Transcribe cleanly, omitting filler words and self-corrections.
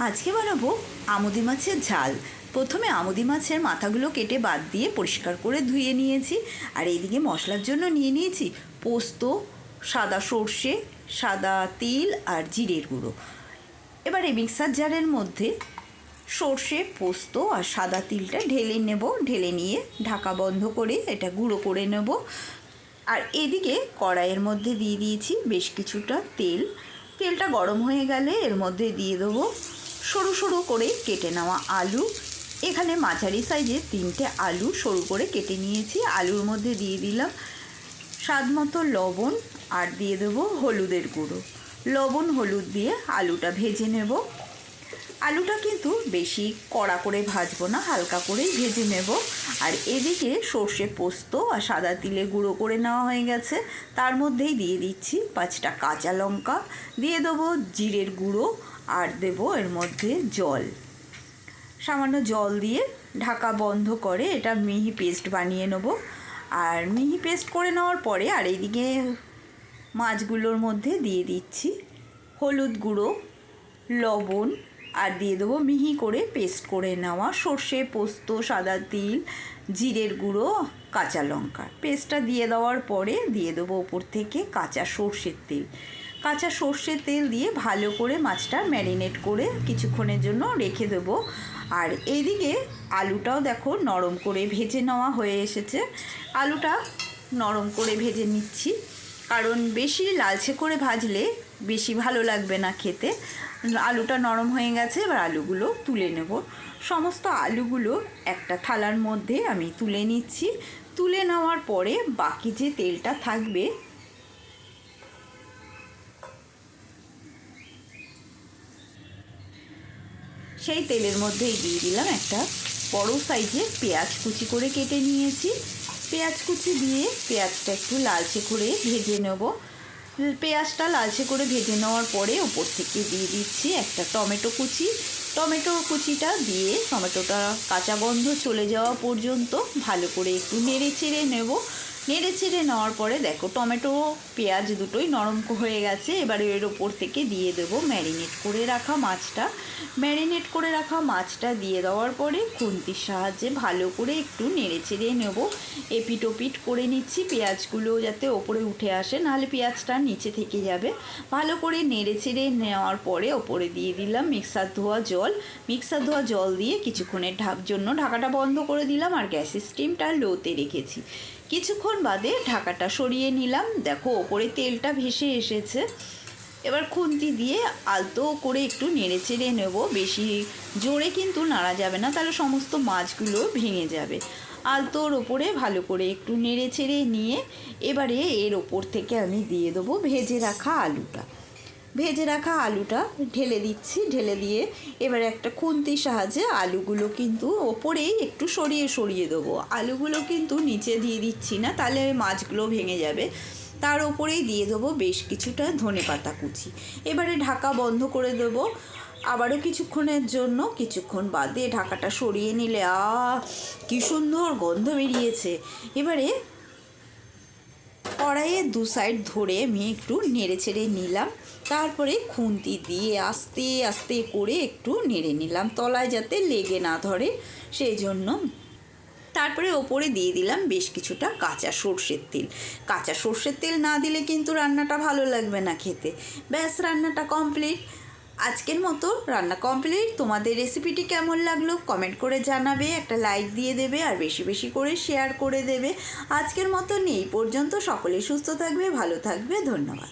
আজকে বানাবো আমুদি মাছের ঝাল। প্রথমে আমুদি মাছের মাথাগুলো কেটে বাদ দিয়ে পরিষ্কার করে ধুয়ে নিয়েছি। আর এইদিকে মশলার জন্য নিয়ে নিয়েছি পোস্ত, সাদা সর্ষে, সাদা তিল আর জিরের গুঁড়ো। এবার এই মিক্সার জারের মধ্যে সর্ষে, পোস্ত আর সাদা তিলটা ঢেলে নেব। ঢেলে নিয়ে ঢাকা বন্ধ করে এটা গুঁড়ো করে নেব। আর এদিকে কড়াইয়ের মধ্যে দিয়ে দিয়েছি বেশ কিছুটা তেল। তেলটা গরম হয়ে গেলে এর মধ্যে দিয়ে দেবো সরু সরু করে কেটে নেওয়া আলু। এখানে মাঝারি সাইজের 3টে আলু সরু করে কেটে নিয়েছি। আলুর মধ্যে দিয়ে দিলাম স্বাদ মতো লবণ আর দিয়ে দেবো হলুদের গুঁড়ো। লবণ হলুদ দিয়ে আলুটা ভেজে নেব। আলুটা কিন্তু বেশি কড়া করে ভাজবো না, হালকা করেই ভেজে নেব। আর এদিকে সর্ষে, পোস্ত আর সাদা তিলে গুঁড়ো করে নেওয়া হয়ে গেছে। তার মধ্যেই দিয়ে দিচ্ছি 5টা কাঁচা লঙ্কা, দিয়ে দেবো জিরের গুঁড়ো আর দেবো এর মধ্যে জল। সামান্য জল দিয়ে ঢাকা বন্ধ করে এটা মিহি পেস্ট বানিয়ে নেব। আর মিহি পেস্ট করে নেওয়ার পরে আর এইদিকে মাছগুলোর মধ্যে দিয়ে দিচ্ছি হলুদ গুঁড়ো, লবণ আর দিয়ে দেবো মিহি করে পেস্ট করে নেওয়া সর্ষে, পোস্ত, সাদা তিল, জিরের গুঁড়ো, কাঁচা লঙ্কা। পেস্টটা দিয়ে দেওয়ার পরে দিয়ে দেবো ওপর থেকে কাঁচা সর্ষের তেল। কাঁচা সর্ষের তেল দিয়ে ভালো করে মাছটা ম্যারিনেট করে কিছুক্ষণের জন্য রেখে দেবো। আর এইদিকে আলুটাও দেখো নরম করে ভেজে নেওয়া হয়ে এসেছে। আলুটা নরম করে ভেজে নিচ্ছি, কারণ বেশি লালচে করে ভাজলে বেশি ভালো লাগবে না খেতে। আলুটা নরম হয়ে গেছে, এবার আলুগুলো তুলে নেব। সমস্ত আলুগুলো একটা থালার মধ্যে আমি তুলে নিচ্ছি। তুলে নেওয়ার পরে বাকি যে তেলটা থাকবে সেই তেলের মধ্যেই দিয়ে দিলাম একটা বড় সাইজের পেঁয়াজ কুচি করে কেটে নিয়েছি। পেঁয়াজ কুচি দিয়ে পেঁয়াজটা একটু লালচে করে ভেজে নেব। পেঁয়াজটা লালচে করে ভেজে নেওয়ার পরে ওপর থেকে দিয়ে দিচ্ছি একটা টমেটো কুচি। টমেটো কুচিটা দিয়ে টমেটোটা কাঁচা গন্ধ চলে যাওয়া পর্যন্ত ভালো করে একটু নেড়ে চেড়ে নেব। নেড়ে চেড়ে নেওয়ার পরে দেখো টমেটো পেঁয়াজ দুটোই নরম হয়ে গেছে। এবারে এর ওপর থেকে দিয়ে দেবো ম্যারিনেট করে রাখা মাছটা। ম্যারিনেট করে রাখা মাছটা দিয়ে দেওয়ার পরে খুন্তির সাহায্যে ভালো করে একটু নেড়ে চেড়ে নেব। এপিট ওপিট করে নিচ্ছি পেঁয়াজগুলো যাতে ওপরে উঠে আসে, নাহলে পেঁয়াজটা নিচে থেকে যাবে। ভালো করে নেড়ে চেড়ে নেওয়ার পরে ওপরে দিয়ে দিলাম মিক্সার ধোয়া জল। মিক্সার ধোয়া জল দিয়ে কিছুক্ষণের জন্য ঢাকাটা বন্ধ করে দিলাম আর গ্যাসের স্টিমটা লোতে রেখেছি। কিছুক্ষণ বাদে ঢাকাটা সরিয়ে নিলাম। দেখো ওপরে তেলটা ভেসে এসেছে। এবার খুন্তি দিয়ে আলতো করে একটু নেড়ে চেড়ে নেব। বেশি জোরে কিন্তু নাড়া যাবে না, তাহলে সমস্ত মাছগুলো ভেঙে যাবে। আলতোর ওপরে ভালো করে একটু নেড়ে চেড়ে নিয়ে এবারে এর ওপর থেকে আমি দিয়ে দেবো ভেজে রাখা আলুটা। ভেজে রাখা আলুটা ঢেলে দিচ্ছি। ঢেলে দিয়ে এবারে একটা খুন্তির সাহায্যে আলুগুলো কিন্তু ওপরেই একটু সরিয়ে সরিয়ে দেবো। আলুগুলো কিন্তু নিচে দিয়ে দিচ্ছি না, তাহলে মাছগুলো ভেঙে যাবে। তার ওপরেই দিয়ে দেবো বেশ কিছুটা ধনেপাতা কুচি। এবারে ঢাকা বন্ধ করে দেবো আবারও কিছুক্ষণের জন্য। কিছুক্ষণ বাদে ঢাকাটা সরিয়ে নিলে কি সুন্দর গন্ধ বেরিয়েছে। এবারে কড়াইয়ের দু সাইড ধরে আমি একটু নেড়ে চেড়ে নিলাম। তারপরে খুন্তি দিয়ে আস্তে আস্তে করে একটু নেড়ে নিলাম, তলায় যাতে লেগে না ধরে সেই জন্য। তারপরে ওপরে দিয়ে দিলাম বেশ কিছুটা কাঁচা সর্ষের তেল। কাঁচা সর্ষের তেল না দিলে কিন্তু রান্নাটা ভালো লাগবে না খেতে। ব্যাস, রান্নাটা কমপ্লিট। আজকের মতো রান্না কমপ্লিট। তোমাদের রেসিপিটি কেমন লাগলো কমেন্ট করে জানাবে, একটা লাইক দিয়ে দেবে আর বেশি বেশি করে শেয়ার করে দেবে। আজকের মতো এই পর্যন্ত। সকলে সুস্থ থাকবে, ভালো থাকবে। ধন্যবাদ।